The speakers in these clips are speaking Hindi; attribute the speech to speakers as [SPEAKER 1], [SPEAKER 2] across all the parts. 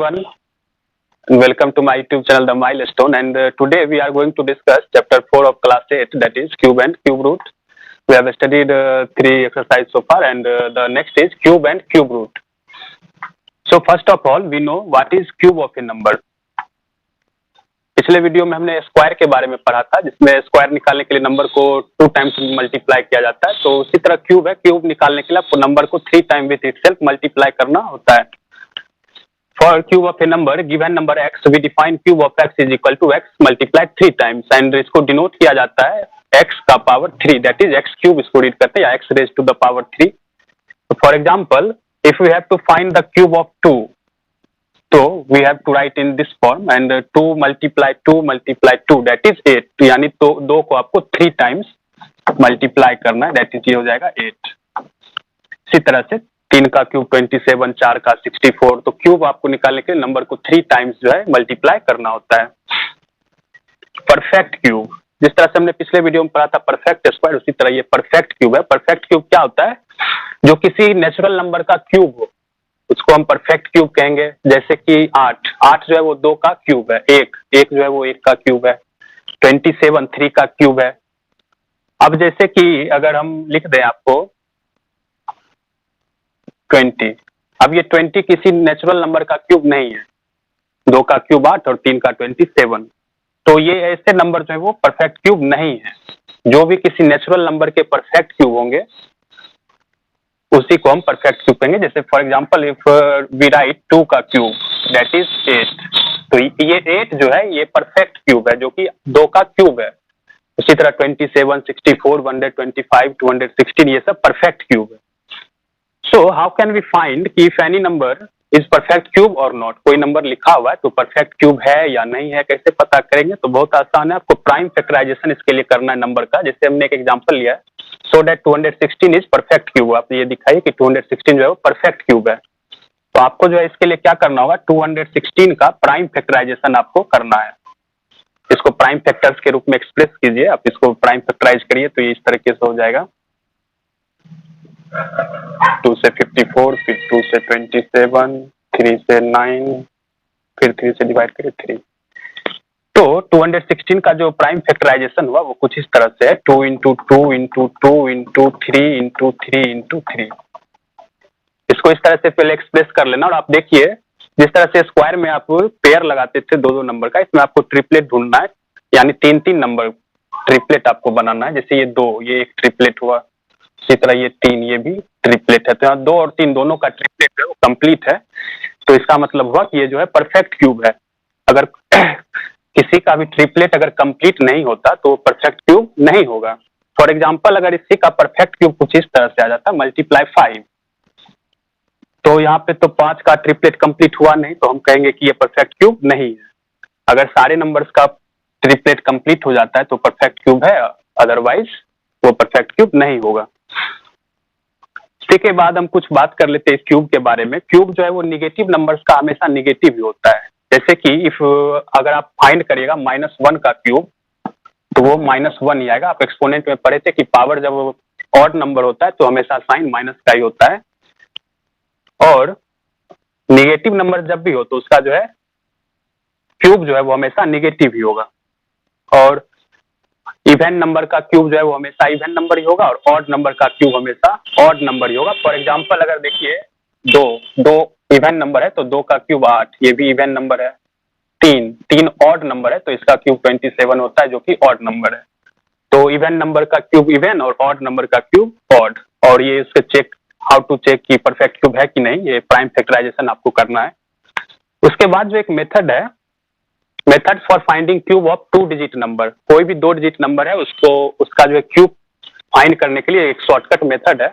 [SPEAKER 1] everyone, and welcome to my YouTube channel, The Milestone. And today we are going to discuss chapter 4 of class 8, that is cube and cube root. We have studied 3 exercises so far, and the next is cube and cube root. So first of all, we know what is cube of a number. पिछले वीडियो में हमने स्क्वायर के बारे में पढ़ा था, जिसमें स्क्वायर निकालने के लिए नंबर को 2 टाइम्स मल्टीप्लाई किया जाता है. तो उसी तरह क्यूब है, क्यूब निकालने के लिए आपको नंबर को 3 टाइम विथ इटसेल्फ मल्टीप्लाई करना होता है. For cube of a number, given number x, we define cube of x is equal to x multiplied 3 times, and इसको डिनोट किया जाता है x का power 3, that is x cube इसको रीड करते हैं, या x raised to the power 3. For example, if we have to find the cube of 2, so we have to write in this form, and 2 multiply 2, that is 8. तो यानी तो 2 को आपको 3 टाइम्स मल्टीप्लाई करना है, that is ये हो जाएगा 8. इसी तरह से 3 का क्यूब 27, 4 का 64. तो क्यूब आपको निकालने के लिए नंबर को 3 टाइम्स जो है मल्टीप्लाई करना होता है. परफेक्ट क्यूब, जिस तरह से हमने पिछले वीडियो में पढ़ा था परफेक्ट स्क्वायर, उसी तरह ये परफेक्ट क्यूब है. परफेक्ट क्यूब क्या होता है? जो किसी नेचुरल नंबर का क्यूब हो उसको हम परफेक्ट क्यूब कहेंगे. जैसे कि 8 जो है वो 2 का क्यूब है, 1 जो है वो 1 का क्यूब है. 27 3 का क्यूब है. अब जैसे कि अगर हम लिख दें आपको 20, अब ये 20 किसी नेचुरल नंबर का क्यूब नहीं है. 2 का क्यूब 8 और 3 का 27. तो ये ऐसे नंबर जो है वो परफेक्ट क्यूब नहीं है. जो भी किसी नेचुरल नंबर के परफेक्ट क्यूब होंगे उसी को हम परफेक्ट क्यूब कहेंगे. जैसे for example if we write 2 का क्यूब दैट इज 8, तो ये 8 जो है ये परफेक्ट क्यूब है, जो कि 2 का क्यूब है. उसी तरह 27, 64, 125, 216 ये सब परफेक्ट क्यूब है. So how can we find कि if any number is perfect cube or not? कोई नंबर लिखा हुआ है तो परफेक्ट क्यूब है या नहीं है, कैसे पता करेंगे? तो बहुत आसान है, आपको प्राइम फैक्टराइजेशन इसके लिए करना है नंबर का. जैसे हमने एक एग्जांपल लिया है, so that 216 is perfect cube. आप ये दिखाइए कि 216 जो है वो परफेक्ट क्यूब है. तो आपको जो है इसके लिए क्या करना होगा, 216 का प्राइम फैक्टराइजेशन आपको करना है. इसको प्राइम फैक्टर्स के रूप में एक्सप्रेस कीजिए. आप इसको प्राइम फैक्टराइज करिए तो ये इस तरीके से हो जाएगा. 2 से 54, फिर 2 से 27, 3 से 9, फिर 3 से डिवाइड करिए 3. तो 216 का जो प्राइम फैक्टराइजेशन हुआ वो कुछ इस तरह से है, 2 into 2 into 2 into 3 into 3 into 3. इसको इस तरह से पहले एक्सप्रेस कर लेना. और आप देखिए जिस तरह से स्क्वायर में आप पेयर लगाते थे 2 नंबर का, इसमें आपको ट्रिपलेट ढूंढना है, यानी 3 नंबर ट्रिपलेट आपको बनाना है. जैसे ये 2, ये एक ट्रिपलेट हुआ, इसी तरह ये 3, ये भी ट्रिपलेट है. तो यहाँ 2 और 3 दोनों का ट्रिपलेट है वो कंप्लीट है. तो इसका मतलब हुआ कि ये जो है परफेक्ट क्यूब है. अगर किसी का भी ट्रिपलेट अगर कंप्लीट नहीं होता तो परफेक्ट क्यूब नहीं होगा. फॉर एग्जांपल अगर इसी का परफेक्ट क्यूब कुछ इस तरह से आ जाता मल्टीप्लाई 5, तो यहाँ पे तो 5 का ट्रिपलेट कंप्लीट हुआ नहीं, तो हम कहेंगे कि ये परफेक्ट क्यूब नहीं है. अगर सारे नंबर्स का ट्रिपलेट कंप्लीट हो जाता है तो परफेक्ट क्यूब है, अदरवाइज वो परफेक्ट क्यूब नहीं होगा. इसके बाद हम कुछ बात कर लेते हैं क्यूब के बारे में. क्यूब जो है वो निगेटिव नंबर्स का हमेशा निगेटिव ही होता है. जैसे कि इफ अगर आप फाइंड करिएगा -1 का क्यूब तो वो -1 ही आएगा. आप एक्सपोनेंट में पढ़े थे कि पावर जब ऑड नंबर होता है तो हमेशा साइन माइनस का ही होता है, और निगेटिव नंबर जब भी हो तो उसका जो है क्यूब जो है वो हमेशा निगेटिव ही होगा. और इवन नंबर का क्यूब जो है वो हमेशा इवन नंबर ही होगा, और ऑड नंबर का क्यूब हमेशा ऑड नंबर ही होगा. फॉर एग्जांपल अगर देखिए 2 इवन नंबर है तो 2 का क्यूब 8, ये भी इवन नंबर है. 3 ऑड नंबर है तो इसका क्यूब 27 होता है, जो कि ऑड नंबर है. तो इवन नंबर का क्यूब इवन और ऑड नंबर का क्यूब ऑड. और ये इसके चेक हाउ टू चेक कि परफेक्ट क्यूब है कि नहीं, ये प्राइम फैक्टराइजेशन आपको करना है. उसके बाद जो एक मेथड है, method for finding cube of 2 digit number. कोई भी 2 डिजिट नंबर है उसको उसका जो है क्यूब फाइंड करने के लिए एक शॉर्टकट मेथड है,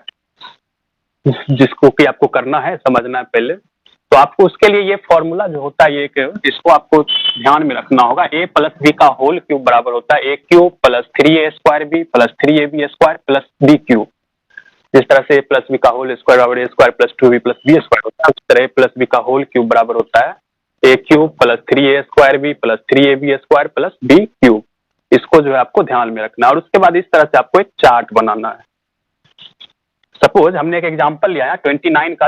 [SPEAKER 1] जिसको कि आपको करना है, समझना है पहले. तो आपको उसके लिए ये फॉर्मूला जो होता है, ये इसको आपको ध्यान में रखना होगा. a प्लस बी का होल क्यूब बराबर होता है a cube plus 3a square B plus 3ab square plus b cube. जिस तरह से a प्लस बी का होल स्क्वायर बराबर a square plus 2b plus b square होता है, उस तरह a प्लस बी का होल क्यूब बराबर होता है a cube plus 3a square B plus 3ab square plus b cube. इसको जो है आपको ध्यान में रखना है. और उसके बाद इस तरह से आपको एक चार्ट बनाना है. सपोज हमने एक एग्जांपल लिया है 29 का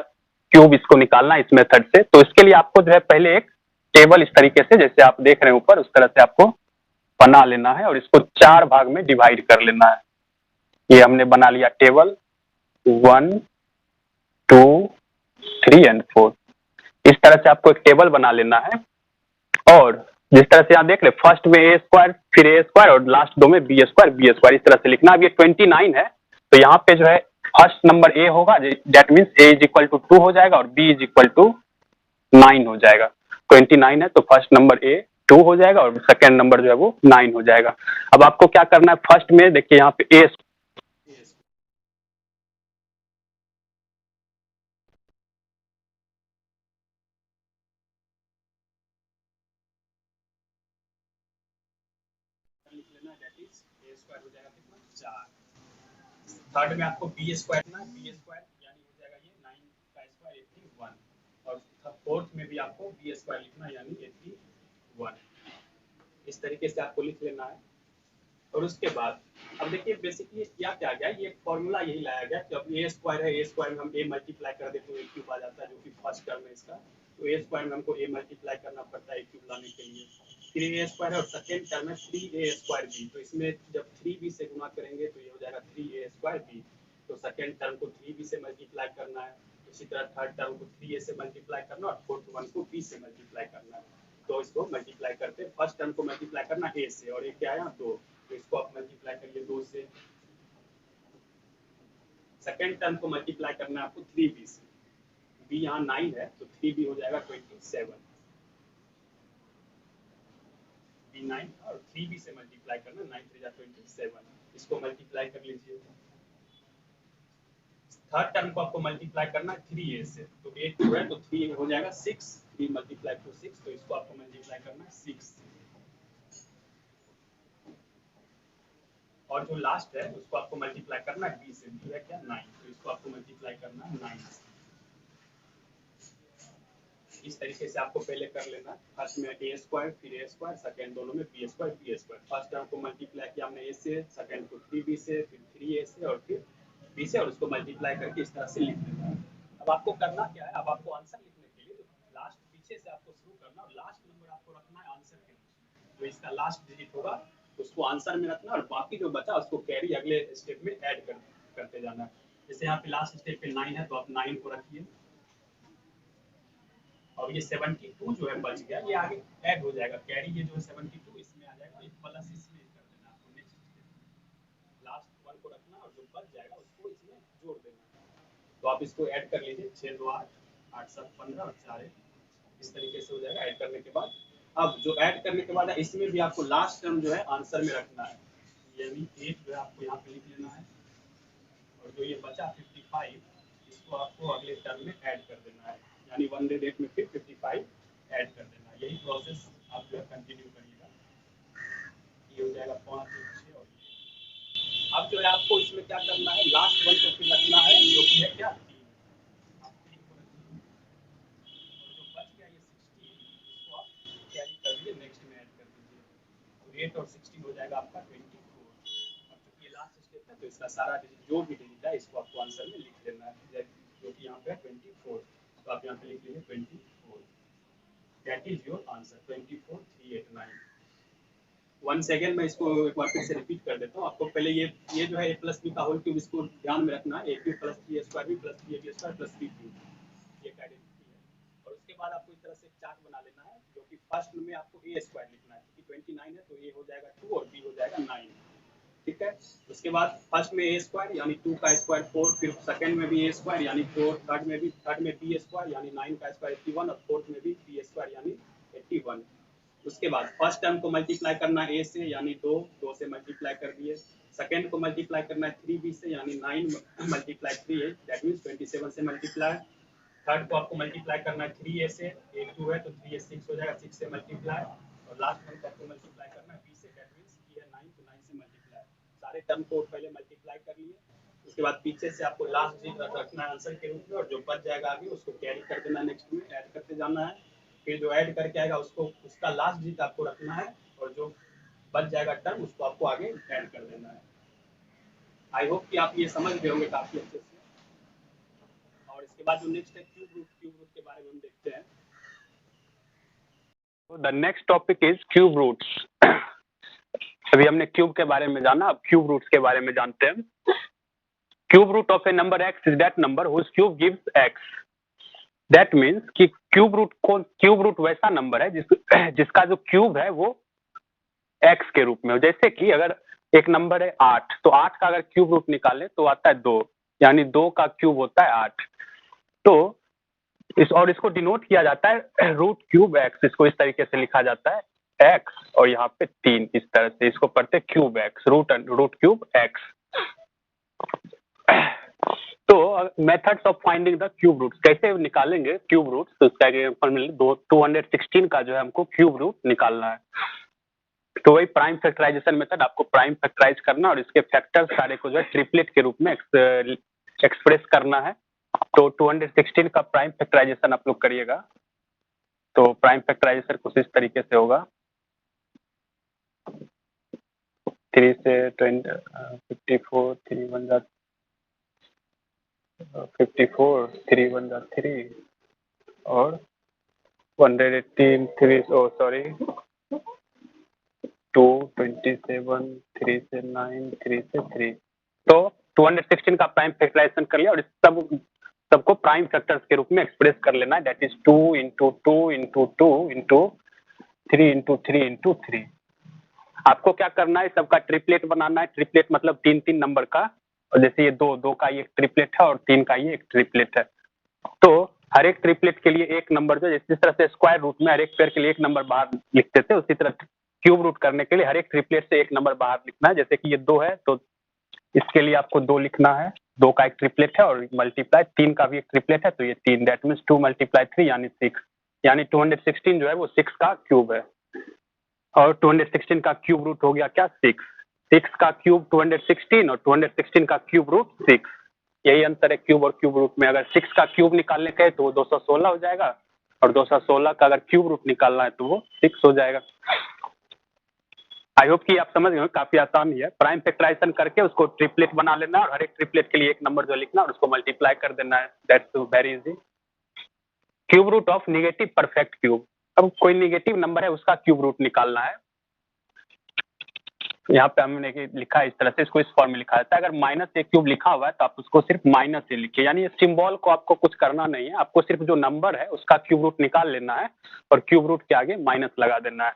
[SPEAKER 1] क्यूब इसको निकालना है इस मेथड से। तो इसके लिए आपको जो है पहले एक टेबल इस तरीके से जैसे आप देख रहे हैं ऊपर, उस तरह से आपको बना लेना है और इसको 4 भाग में डिवाइड कर लेना है। ये हमने बना लिया टेबल 1, 2, 3 एंड 4। इस तरह से आपको एक टेबल बना लेना है और जिस तरह से आप देख रहे फर्स्ट में ए स्क्वायर, फिर ए स्क्वायर और लास्ट दो में बी स्क्वायर बी स्क्वायर, इस तरह से लिखना। अब ये 29 है तो यहाँ पे जो है फर्स्ट नंबर ए होगा, that means A is equal to 2 हो जाएगा और बी इज इक्वल टू 9 हो जाएगा। 29 है तो फर्स्ट नंबर ए 2 हो जाएगा और सेकेंड नंबर जो है वो 9 हो जाएगा। अब आपको क्या करना है, फर्स्ट में देखिए यहाँ पे ए लिख लेना, दैट इज ए स्क्वायर हो जाएगा कितना 4। थर्ड में आपको बी स्क्वायर ना, बी स्क्वायर यानी हो जाएगा ये 9 का स्क्वायर 81 और फोर्थ में भी आपको बी स्क्वायर लिखना यानी 81। इस तरीके से आपको लिख लेना है। और उसके बाद अब देखिए बेसिकली क्या क्या गया, ये फॉर्मूला यही लाया गया कि अब ए स्क्वायर है, ए स्क्वायर में हम ए मल्टीप्लाई कर देते तो ए क्यूब आ जाता है जो कि फर्स्ट टर्म है इसका। तो ए स्क्वायर में हमको ए मल्टीप्लाई करना पड़ता है ए क्यूब लाने के लिए। फिर ए स्क्वायर है और सेकेंड टर्म है 3a स्क्वायर बी, तो इसमें जब 3b से गुना करेंगे तो ये हो जाएगा 3a स्क्वायर बी। तो सेकेंड टर्म को 3b से मल्टीप्लाई करना है, इसी तरह थर्ड टर्म को 3a से मल्टीप्लाई करना और फोर्थ वन को b से मल्टीप्लाई करना है। तो इसको मल्टीप्लाई करते हैं, फर्स्ट टर्म को मल्टीप्लाई करना a से और ये क्या है 2, तो इसको आप मल्टीप्लाई करिए 2 से। सेकेंड टर्म को मल्टीप्लाई करना है आपको 3b से, b यहाँ 9 है तो 3b हो जाएगा 27, b9 और 3b से मल्टीप्लाई करना 9 3 27, इसको मल्टीप्लाई कर लीजिए। थर्ड टर्म को आपको मल्टीप्लाई करना है 3a से, तो 8 2 है तो 3 हो जाएगा 6, 3 मल्टीप्लाई टू 6, तो इसको आपको मल्टीप्लाई करना है 6। और जो लास्ट है उसको आपको मल्टीप्लाई करना है b से, b है क्या 9, तो इसको आपको मल्टीप्लाई करना है 9 से। इस तरीके से आपको पहले कर लेना है, फर्स्ट में ए स्क्वायर फिर ए स्क्वायर, सेकेंड दोनों में बी स्क्वायर। फर्स्ट टर्म को मल्टीप्लाई किया हमने ए से, सेकेंड को 3b से, फिर 3a से और फिर b से, और उसको मल्टीप्लाई करके इस तरह से लिख देना है। अब आपको करना क्या है, अब आपको आंसर लिखने के लिए लास्ट पीछे से आपको शुरू करना और लास्ट नंबर आपको रखना है आंसर के रूप में। जो इसका लास्ट डिजिट होगा उसको आंसर में रखना और बाकी जो बचा उसको कैरी अगले स्टेप में ऐड करते जाना है। जैसे यहाँ पे लास्ट स्टेप पे 9 है तो आप 9 को रखिए और ये 72 जो है बच गया, ये आगे ऐड हो जाएगा, कैरी ये जो है 72 इसमें आ जाएगा, एक प्लस इसमें कर देना आपको। नेक्स्ट लास्ट वन को रखना और जो बच जाएगा उसको इसमें जोड़ देना। तो आप इसको ऐड कर लीजिए, 6 2 8 8 7 15 और 4 इस तरीके से हो जाएगा ऐड करने के बाद। अब जो ऐड करने के बाद इसमें भी आपको लास्ट टर्म जो है आंसर में रखना है, यानी 8 जो है आपको यहाँ पे लिख लेना है और जो ये बचा 55 इसको आपको अगले टर्म में ऐड कर देना है, यानी 108 में फिर 55 ऐड कर देना है। यही प्रोसेस आप जो है कंटिन्यू करिएगा। ये हो जाएगा 5 6 और अब जो है आपको इसमें क्या करना है, लास्ट वन को फिर रखना है जो कि है क्या 3, आप 3 को रखिए और जो बच गया ये 16 इसको आप कैरी कर लीजिए, नेक्स्ट में ऐड कर दीजिए, तो 8 और 16 हो जाएगा आपका 24। अब चूंकि ये लास्ट स्टेप है तो इसका सारा डिजिट जो भी डिजिट है इसको आपको आंसर में लिख देना है, जो कि यहाँ पे 24, तो आप यहाँ पे लिख लीजिए 24, that is your answer 24389। One second मैं इसको एक बार फिर से रिपीट कर देता हूँ आपको। पहले ये जो है ए प्लस बी का होल क्यूब इसको ध्यान में रखना है, a cube plus b square B plus b square plus b cube, ये आइडेंटिटी है। और उसके बाद आपको इस तरह से एक चार्ट बना लेना है जो कि फर्स्ट में आपको ए स्क्वायर लिखना है, क्योंकि 29 है तो ए हो जाएगा 2 और बी हो जाएगा 9, ठीक है। उसके बाद फर्स्ट में ए स्क्वायर यानी 2 का स्क्वायर 4, फिर सेकंड में भी ए स्क्वायर यानी 4, थर्ड में बी स्क्वायर यानी 9 का स्क्वायर 81 और फोर्थ में भी बी स्क्वायर यानी 81। उसके बाद फर्स्ट टर्म को मल्टीप्लाई करना है ए से यानी 2 से मल्टीप्लाई कर दिए, सेकंड को मल्टीप्लाई करना है 3b से यानी 9 मल्टीप्लाई 3 है दैट मींस 27 से मल्टीप्लाई। थर्ड को आपको मल्टीप्लाई करना है 3a से, 8 2 है तो 3a 6 हो जाएगा, 6 से मल्टीप्लाई, और लास्ट वन को आपको मल्टीप्लाई करना है b say that means b है 9 तो 9 से मल्टीप्लाई। सारे टर्म को पहले मल्टीप्लाई कर लिए, उसके बाद पीछे से आपको लास्ट डिजिट रखना है आंसर के रूप में और जो बच जाएगा आगे उसको कैरी कर देना, नेक्स्ट में ऐड करते जाना है। फिर जो ऐड करके आएगा उसको उसका लास्ट डिजिट आपको रखना है और जो बच जाएगा टर्म उसको आपको आगे ऐड कर देना है। आई होप कि आप ये समझ गए होंगे काफी अच्छे से। और इसके बाद जो नेक्स्ट है क्यूब रूट के बारे में हम देखते हैं। The next topic is cube roots. अभी हमने क्यूब के बारे में जाना, अब क्यूब रूट्स के बारे में जानते हैं। Cube root of a number x is that number whose cube gives x। That means कि क्यूब रूट वैसा नंबर है जिसका जो क्यूब है वो x के रूप में हो। जैसे कि अगर एक नंबर है 8, तो 8 का अगर क्यूब रूट निकाले तो आता है 2, यानी 2 का क्यूब होता है 8। तो इसको डिनोट किया जाता है रूट क्यूब x। इसको इस तरीके से लिखा जाता है x और यहाँ पे 3, इस तरह से इसको पढ़ते cube x, root cube x। तो methods of finding the cube roots, कैसे निकालेंगे क्यूब रूट्स? तो इसका फॉर्मूला 216 का जो है हमको क्यूब रूट निकालना है। तो वही प्राइम फैक्टराइजेशन मेथड, आपको प्राइम फैक्टराइज करना और इसके फैक्टर्स सारे को जो है ट्रिपलेट के रूप में एक्सप्रेस करना है। तो 216 का प्राइम फैक्टराइजेशन आप लोग करिएगा। तो प्राइम फैक्टराइजेशन कुछ इस तरीके से होगा, 3 से 54, 3 1 जा 54, 3 1 जा 3 और 118, 3 सॉरी 2, 27, 3 से 9, 3 से 3। तो 216 का प्राइम फैक्टराइजेशन कर लिया और इस सबको प्राइम फैक्टर्स के रूप में एक्सप्रेस कर लेना है। That is 2 into 2 into 2 into 3 into 3 into 3। आपको क्या करना है, सबका ट्रिपलेट बनाना है। ट्रिपलेट मतलब 3-3 नंबर का, और जैसे ये 2 का ये एक ट्रिपलेट है और 3 का ये एक ट्रिपलेट है। तो हर एक ट्रिपलेट के लिए एक नंबर, जो जिस तरह से स्क्वायर रूट में हर एक पेयर के लिए एक नंबर बाहर लिखते थे, उसी तरह क्यूब रूट करने के लिए हर एक ट्रिपलेट से एक नंबर बाहर लिखना है। जैसे कि ये 2 है तो इसके लिए आपको 2 लिखना है, 2 का एक ट्रिपलेट है और मल्टीप्लाई 3 का भी एक ट्रिपलेट है तो ये 3, दैट मीन्स 2 × 3 यानी 6, यानी 216 जो है वो 6 का क्यूब है। और 216 का क्यूब रूट हो गया क्या, 6 का क्यूब 216 और 216 का क्यूब रूट 6। यही अंतर है क्यूब और क्यूब रूट में। अगर 6 का क्यूब निकालने का है तो वो 216 हो जाएगा, और 216 का अगर क्यूब रूट निकालना है तो वो 6 हो जाएगा। आई होप कि आप समझ गए, काफी आसान ही है। प्राइम फैक्टराइजेशन करके उसको ट्रिपलेट बना लेना और हर एक ट्रिपलेट के लिए एक नंबर जो लिखना और उसको मल्टीप्लाई कर देना है। That's very easy. Cube root of negative perfect cube. अब कोई नेगेटिव नंबर है उसका क्यूब रूट निकालना है। यहाँ पे हमने लिखा है इस तरह से, इसको इस फॉर्म में लिखा जाता है। अगर माइनस ए क्यूब लिखा हुआ है तो आप उसको सिर्फ माइनस ए लिखिए, यानी ये सिंबल को आपको कुछ करना नहीं है, आपको सिर्फ जो नंबर है उसका क्यूब रूट निकाल लेना है और क्यूब रूट के आगे माइनस लगा देना है।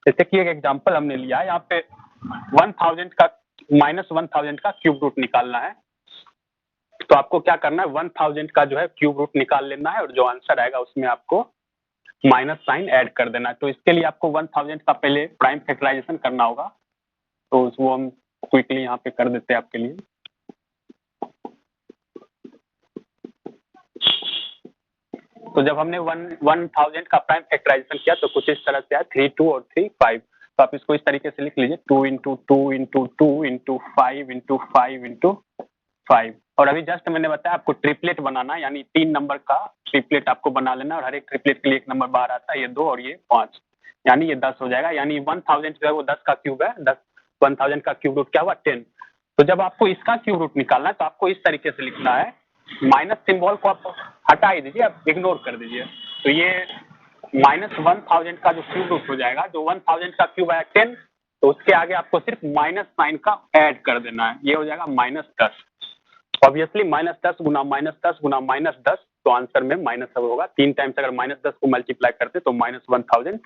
[SPEAKER 1] जैसे कि एक एग्जांपल हमने लिया है, यहाँ पे 1000 का -1000 का क्यूब रूट निकालना है। तो आपको क्या करना है, 1000 का जो है क्यूब रूट निकाल लेना है और जो आंसर आएगा उसमें आपको माइनस साइन ऐड कर देना है। तो इसके लिए आपको 1000 का पहले प्राइम फैक्टराइजेशन करना होगा, तो वो हम क्विकली यहाँ पे कर देते हैं आपके लिए। तो जब हमने 1000 का प्राइम फैक्टराइजेशन किया तो कुछ इस तरह से आया, 3 2 और 3 5। तो आप इसको इस तरीके से लिख लीजिए, 2 into 2 into 2 into 5 into 5 into 5। और अभी जस्ट मैंने बताया आपको ट्रिपलेट बनाना है, यानी 3 नंबर का ट्रिपलेट आपको बना लेना और हर एक ट्रिपलेट के लिए एक नंबर बाहर आता है, ये 2 और ये 5, यानी ये 10 हो जाएगा। यानी 1000 जो है वो 10 का क्यूब है, 1000 का क्यूब रूट क्या हुआ, 10। तो जब आपको इसका क्यूब रूट निकालना है तो आपको इस तरीके से लिखना है, माइनस सिंबल को आप हटा ही दीजिए, आप इग्नोर कर दीजिए। तो ये -1000 का जो क्यूब रूट हो जाएगा, जो 1000 का क्यूब आया 10, तो उसके आगे आपको सिर्फ माइनस साइन का ऐड कर देना है, ये हो जाएगा -10। ऑब्वियसली -10 गुना -10 गुना -10, तो आंसर में माइनस होगा। 3 टाइम्स अगर -10 को मल्टीप्लाई करते तो -1000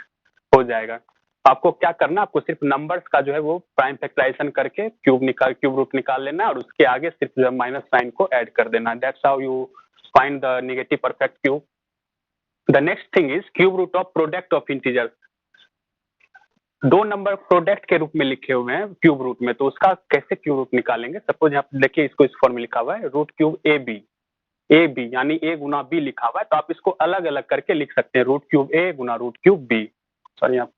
[SPEAKER 1] हो जाएगा। आपको क्या करना, आपको सिर्फ नंबर्स का जो है वो प्राइम फैक्टराइजेशन करके क्यूब रूट निकाल लेना और उसके आगे सिर्फ जो माइनस साइन को ऐड कर देना। That's how you find the negative perfect cube. The next thing is cube root of product of integers. 2 number product के रूप में लिखे हुए हैं क्यूब रूट में, तो उसका कैसे क्यूब रूट निकालेंगे। सपोज यहाँ पे देखिए, इसको इस फॉर्म में लिखा हुआ है, रूट क्यूब ए बी यानी ए गुना बी लिखा हुआ है, तो आप इसको अलग अलग करके लिख सकते हैं, रूट क्यूब ए गुना रूट क्यूब बी। सॉरी, आप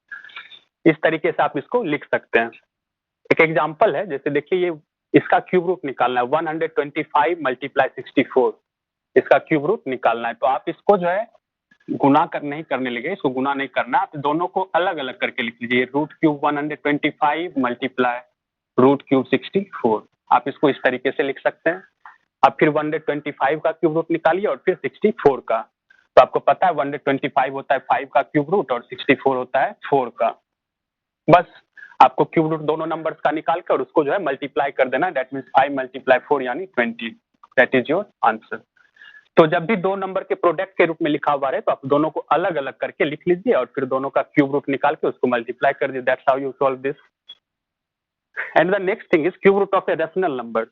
[SPEAKER 1] इस तरीके से आप इसको लिख सकते हैं। एक एग्जांपल है, जैसे देखिए ये इसका क्यूब रूट निकालना है, 125 × 64, इसका क्यूब रूट निकालना है। तो आप इसको जो है गुना नहीं करने लगे, इसको गुना नहीं करना, आप दोनों को अलग अलग करके लिख लीजिए, root cube 125 multiply root cube 64। आप इसको इस तरीके से लिख सकते हैं। अब फिर 125 का क्यूब रूट निकालिए और फिर 64 का। तो आपको पता है 125 होता है 5 का क्यूब रूट और 64 होता है 4 का। बस आपको क्यूब रूट दोनों नंबर्स का निकाल कर उसको जो है मल्टीप्लाई कर देना, दैट मीन्स 5 मल्टीप्लाई 4 यानी 20। That is your answer. तो जब भी दो नंबर के प्रोडक्ट के रूप में लिखा हुआ है तो आप दोनों को अलग अलग करके लिख लीजिए और फिर दोनों का क्यूब रूट निकाल के उसको मल्टीप्लाई कर दीजिए। That's how you solve this. And the next thing is cube root of a rational number.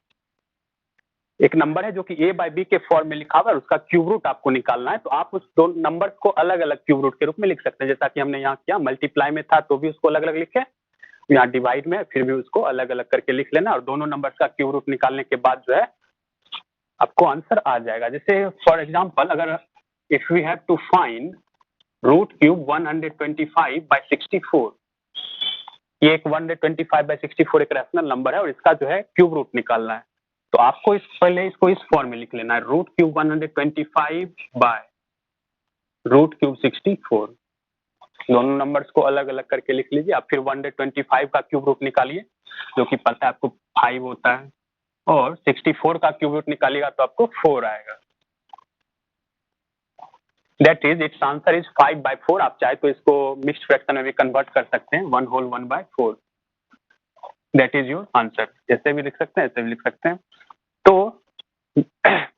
[SPEAKER 1] एक नंबर है जो कि ए बाय बी के फॉर्म में लिखा हुआ है, उसका क्यूब रूट आपको निकालना है, तो आप उस दो नंबर्स को अलग अलग क्यूब रूट के रूप में लिख सकते हैं, जैसा कि हमने यहाँ किया। मल्टीप्लाई में था तो भी उसको अलग अलग लिखे, यहाँ डिवाइड में फिर भी उसको अलग अलग करके लिख लेना और दोनों नंबर्स का क्यूब रूट निकालने के बाद जो है आपको आंसर आ जाएगा। जैसे फॉर एग्जाम्पल अगर if we have to find root cube 125 by 64, ये एक 125 बाय 64 एक रैशनल नंबर है और इसका जो है क्यूब रूट निकालना है, तो आपको पहले इसको इस फॉर्म में लिख लेना है, root cube 125 by root cube 64। दोनों नंबर्स को अलग अलग करके लिख लीजिए। आप फिर 125 का क्यूब रूट निकालिए जो कि पता है आपको 5 होता है, और 64 का क्यूब रूट निकालिएगा तो आपको 4 आएगा। That is it's answer is 5/4। आप चाहे तो इसको मिक्स्ड फ्रैक्शन में भी कन्वर्ट कर सकते हैं, 1 whole 1/4। That is your answer. जैसे भी लिख सकते हैं ऐसे भी लिख सकते हैं। तो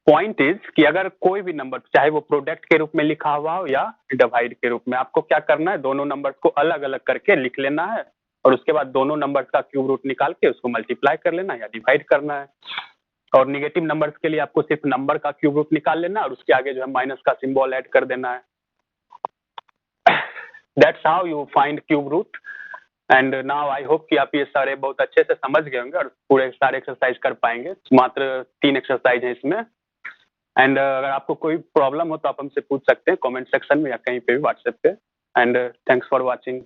[SPEAKER 1] पॉइंट इज कि अगर कोई भी नंबर चाहे वो प्रोडक्ट के रूप में लिखा हुआ हो या डिवाइड के रूप में, आपको क्या करना है, दोनों नंबर्स को अलग अलग करके लिख लेना है और उसके बाद दोनों नंबर्स का क्यूब रूट निकाल के उसको मल्टीप्लाई कर लेना या डिवाइड करना है। और निगेटिव नंबर्स के लिए आपको सिर्फ नंबर का क्यूब रूट निकाल लेना और उसके आगे जो है माइनस का सिंबल ऐड कर देना है। That's how you find cube root. And now I hope कि आप ये सारे बहुत अच्छे से समझ गए होंगे और पूरे सारे एक्सरसाइज कर पाएंगे। मात्र 3 एक्सरसाइज है इसमें। एंड अगर आपको कोई प्रॉब्लम हो तो आप हमसे पूछ सकते हैं कमेंट सेक्शन में या कहीं पे भी व्हाट्सएप पे। And thanks for watching.